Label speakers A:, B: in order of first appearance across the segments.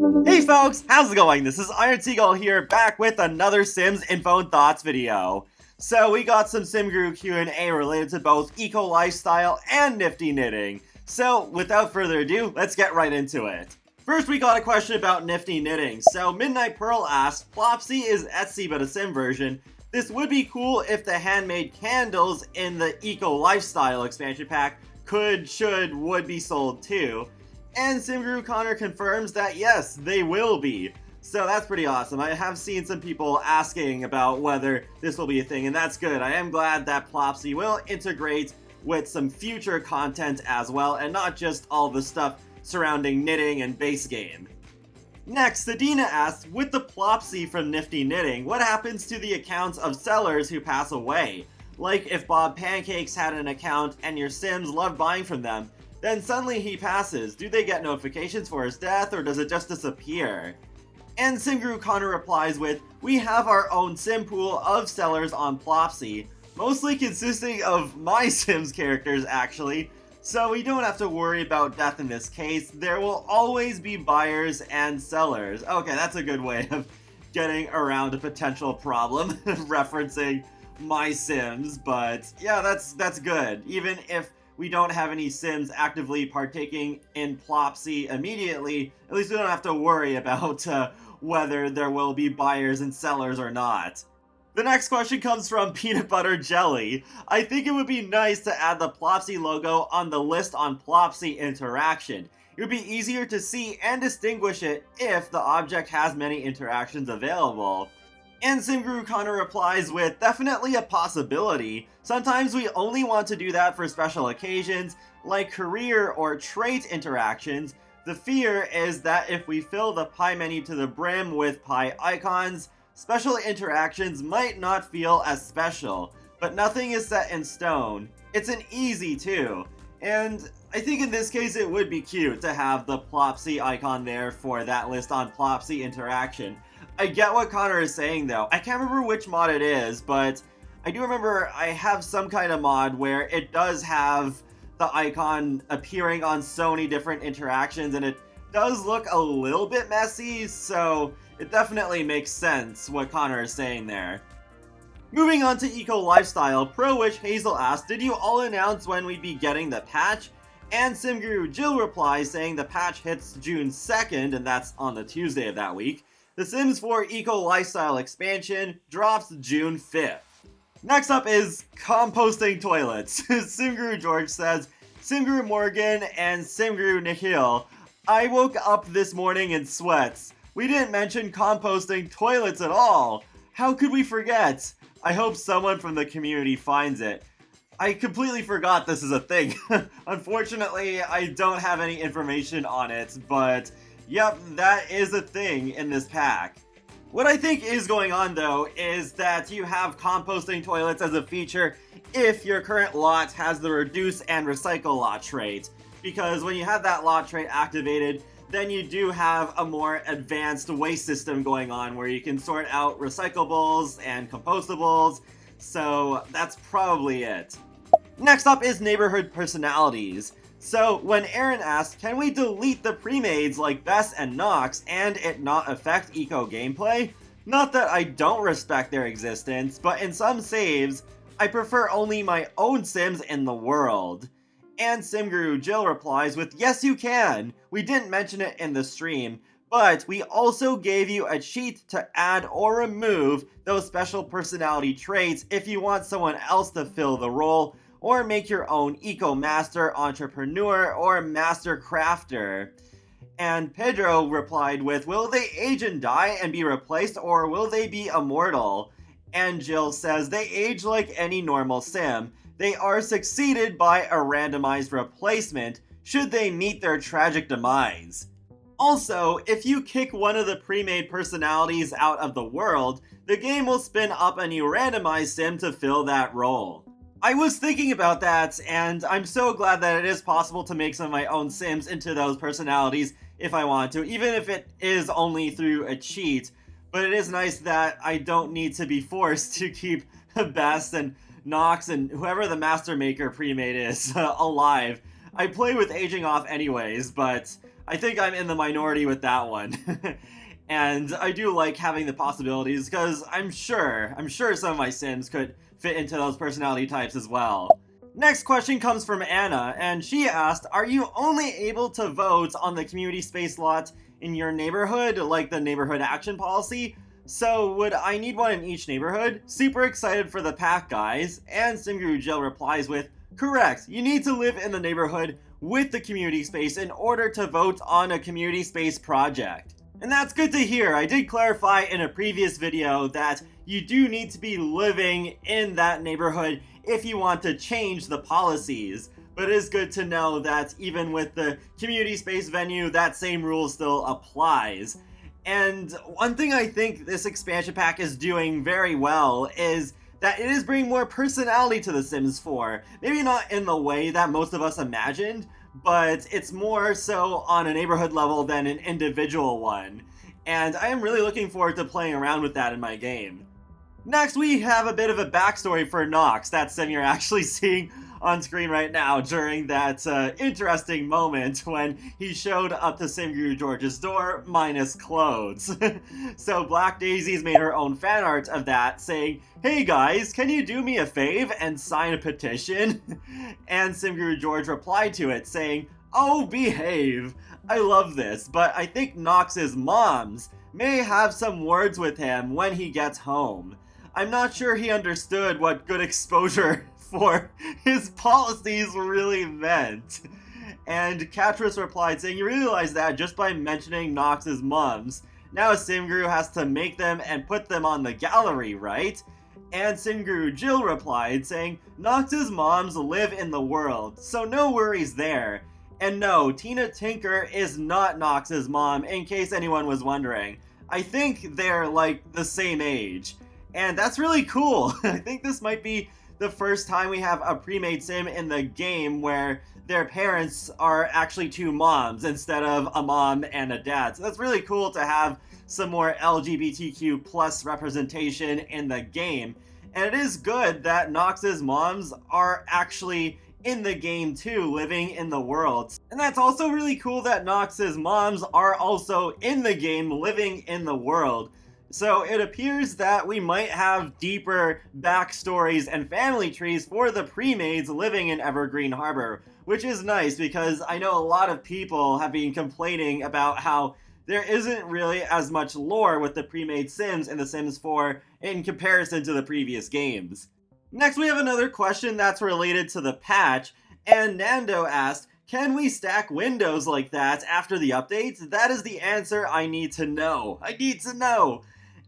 A: Hey folks, how's it going? This is Iron Seagull here, back with another Sims Info and Thoughts video. So we got some SimGuru Q&A related to both Eco Lifestyle and Nifty Knitting. So without further ado, let's get right into it. First, we got a question about Nifty Knitting. So Midnight Pearl asked, Plop See is Etsy but a Sim version. This would be cool if the handmade candles in the Eco Lifestyle expansion pack would be sold too. And SimGuru Connor confirms that yes, they will be. So that's pretty awesome. I have seen some people asking about whether this will be a thing, and that's good. I am glad that Plop See will integrate with some future content as well, and not just all the stuff surrounding knitting and base game. Next, Adina asks, with the Plop See from Nifty Knitting, what happens to the accounts of sellers who pass away? Like if Bob Pancakes had an account and your Sims loved buying from them, then suddenly he passes. Do they get notifications for his death, or does it just disappear? And SimGuru Connor replies with, we have our own sim pool of sellers on Plop See, mostly consisting of my Sims characters actually, so we don't have to worry about death in this case. There will always be buyers and sellers. Okay, that's a good way of getting around a potential problem, referencing my Sims, but yeah, that's good. Even if we don't have any Sims actively partaking in Plop See immediately, at least we don't have to worry about whether there will be buyers and sellers or not. The next question comes from Peanut Butter Jelly. I think it would be nice to add the Plop See logo on the list on Plop See Interaction. It would be easier to see and distinguish it if the object has many interactions available. And SimGuru Connor replies with, definitely a possibility. Sometimes we only want to do that for special occasions, like career or trait interactions. The fear is that if we fill the pie menu to the brim with pie icons, special interactions might not feel as special, but nothing is set in stone. It's an easy too. And I think in this case it would be cute to have the Plop See icon there for that list on Plop See Interaction. I get what Connor is saying though. I can't remember which mod it is, but I do remember I have some kind of mod where it does have the icon appearing on so many different interactions, and it does look a little bit messy, so it definitely makes sense what Connor is saying there. Moving on to Eco Lifestyle, Pro Witch Hazel asked, did you all announce when we'd be getting the patch? And SimGuru Jill replies saying the patch hits June 2nd, and that's on the Tuesday of that week. The Sims 4 Eco Lifestyle expansion drops June 5th. Next up is Composting Toilets. SimGuru George says, SimGuru Morgan and SimGuru Nikhil, I woke up this morning in sweats. We didn't mention composting toilets at all. How could we forget? I hope someone from the community finds it. I completely forgot this is a thing. Unfortunately, I don't have any information on it, but yep, that is a thing in this pack. What I think is going on though is that you have composting toilets as a feature if your current lot has the reduce and recycle lot trait. Because when you have that lot trait activated, then you do have a more advanced waste system going on where you can sort out recyclables and compostables, so that's probably it. Next up is neighborhood personalities. So when Aaron asked, can we delete the premades like Bess and Knox and it not affect eco gameplay? Not that I don't respect their existence, but in some saves, I prefer only my own Sims in the world. And SimGuru Jill replies with, yes you can! We didn't mention it in the stream, but we also gave you a cheat to add or remove those special personality traits if you want someone else to fill the role, or make your own eco-master, entrepreneur, or master crafter. And Pedro replied with, will they age and die and be replaced, or will they be immortal? And Jill says, they age like any normal sim. They are succeeded by a randomized replacement should they meet their tragic demise. Also, if you kick one of the pre-made personalities out of the world, the game will spin up a new randomized sim to fill that role. I was thinking about that, and I'm so glad that it is possible to make some of my own Sims into those personalities if I want to, even if it is only through a cheat. But it is nice that I don't need to be forced to keep Bess and Knox and whoever the Master Maker premade is alive. I play with aging off anyways, but I think I'm in the minority with that one. And I do like having the possibilities because I'm sure some of my Sims could fit into those personality types as well. Next question comes from Anna, and she asked, are you only able to vote on the community space lot in your neighborhood, like the neighborhood action policy? So would I need one in each neighborhood? Super excited for the pack, guys. And SimGuru Jill replies with, correct, you need to live in the neighborhood with the community space in order to vote on a community space project. And that's good to hear. I did clarify in a previous video that you do need to be living in that neighborhood if you want to change the policies. But it is good to know that even with the community space venue, that same rule still applies. And one thing I think this expansion pack is doing very well is that it is bringing more personality to The Sims 4. Maybe not in the way that most of us imagined, but it's more so on a neighborhood level than an individual one. And I am really looking forward to playing around with that in my game. Next, we have a bit of a backstory for Knox, that Sim you're actually seeing on screen right now during that interesting moment when he showed up to SimGuru George's door minus clothes. So Black Daisy's made her own fan art of that, saying, hey guys, can you do me a fave and sign a petition? And SimGuru George replied to it saying, oh, behave. I love this, but I think Knox's moms may have some words with him when he gets home. I'm not sure he understood what good exposure for his policies really meant. And Katris replied saying, you realize that just by mentioning Knox's moms, now SimGuru has to make them and put them on the gallery, right? And SimGuru Jill replied saying, Knox's moms live in the world, so no worries there. And no, Tina Tinker is not Knox's mom, in case anyone was wondering. I think they're like the same age. And that's really cool. I think this might be the first time we have a pre-made sim in the game where their parents are actually two moms instead of a mom and a dad. So that's really cool to have some more LGBTQ plus representation in the game. And it is good that Knox's moms are actually in the game too, living in the world. And that's also really cool that Knox's moms are also in the game, living in the world. So it appears that we might have deeper backstories and family trees for the pre-mades living in Evergreen Harbor, which is nice because I know a lot of people have been complaining about how there isn't really as much lore with the pre-made Sims in The Sims 4 in comparison to the previous games. Next, we have another question that's related to the patch, and Nando asked, can we stack windows like that after the updates? That is the answer I need to know. I need to know!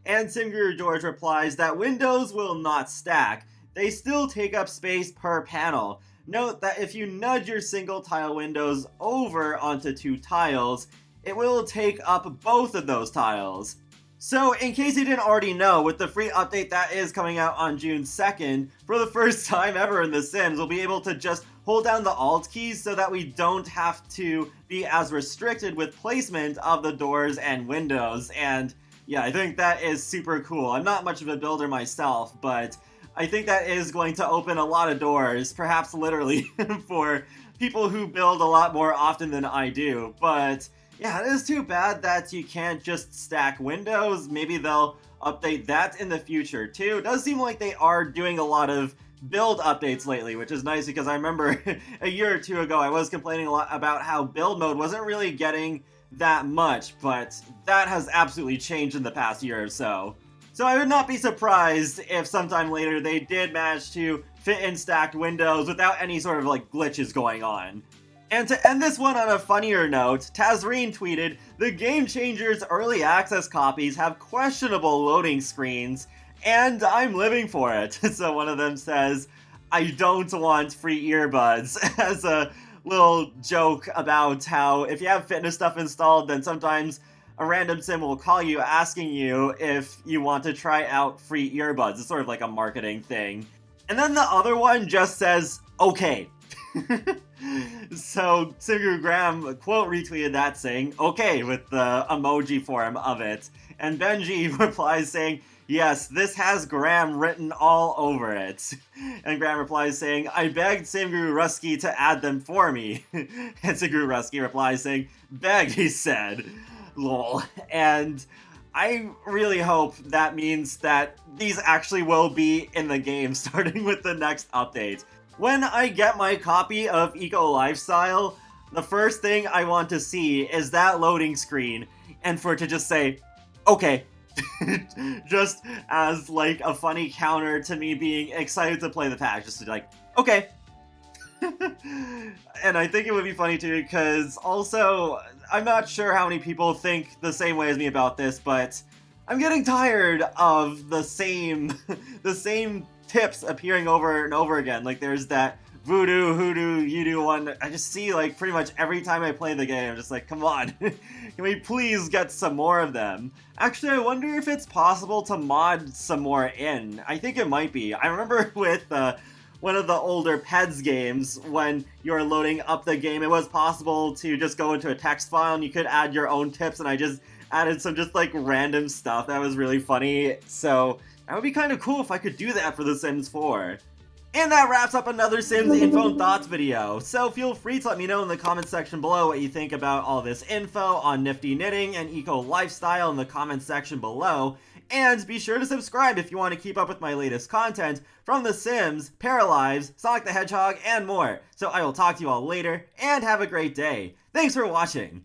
A: And SimGuru George replies that windows will not stack. They still take up space per panel. Note that if you nudge your single tile windows over onto two tiles, it will take up both of those tiles. So, in case you didn't already know, with the free update that is coming out on June 2nd, for the first time ever in The Sims, we'll be able to just hold down the Alt keys so that we don't have to be as restricted with placement of the doors and windows. And yeah, I think that is super cool. I'm not much of a builder myself, but I think that is going to open a lot of doors, perhaps literally, for people who build a lot more often than I do. But yeah, it is too bad that you can't just stack windows. Maybe they'll update that in the future too. It does seem like they are doing a lot of build updates lately, which is nice because I remember a year or two ago I was complaining a lot about how build mode wasn't really getting that much, but that has absolutely changed in the past year or so. So I would not be surprised if sometime later they did manage to fit in stacked windows without any sort of like glitches going on. And to end this one on a funnier note, Tazreen tweeted, the Game Changers early access copies have questionable loading screens, and I'm living for it. So one of them says, I don't want free earbuds, as a little joke about how if you have fitness stuff installed, then sometimes a random sim will call you asking you if you want to try out free earbuds. It's sort of like a marketing thing. And then the other one just says, okay. So SimGuru Graham quote retweeted that saying, okay, with the emoji form of it. And Benji replies saying, Yes, this has Graham written all over it. And Graham replies saying, I begged Simguru Rusky to add them for me. And Simguru Rusky replies saying, begged, he said. Lol. And I really hope that means that these actually will be in the game starting with the next update. When I get my copy of Eco Lifestyle, the first thing I want to see is that loading screen, and for it to just say, okay. Just as like a funny counter to me being excited to play the pack, just to be like, okay. And I think it would be funny too, because also, I'm not sure how many people think the same way as me about this, but I'm getting tired of the same tips appearing over and over again. Like there's that voodoo, hoodoo, you-do one. I just see like pretty much every time I play the game, I'm just like, come on, can we please get some more of them? Actually, I wonder if it's possible to mod some more in. I think it might be. I remember with one of the older PEDS games, when you were loading up the game, it was possible to just go into a text file and you could add your own tips, and I just added some just like random stuff that was really funny. So that would be kind of cool if I could do that for The Sims 4. And that wraps up another Sims Info and Thoughts video, so feel free to let me know in the comments section below what you think about all this info on Nifty Knitting and Eco Lifestyle in the comments section below, and be sure to subscribe if you want to keep up with my latest content from The Sims, Paralives, Sonic the Hedgehog, and more. So I will talk to you all later, and have a great day. Thanks for watching!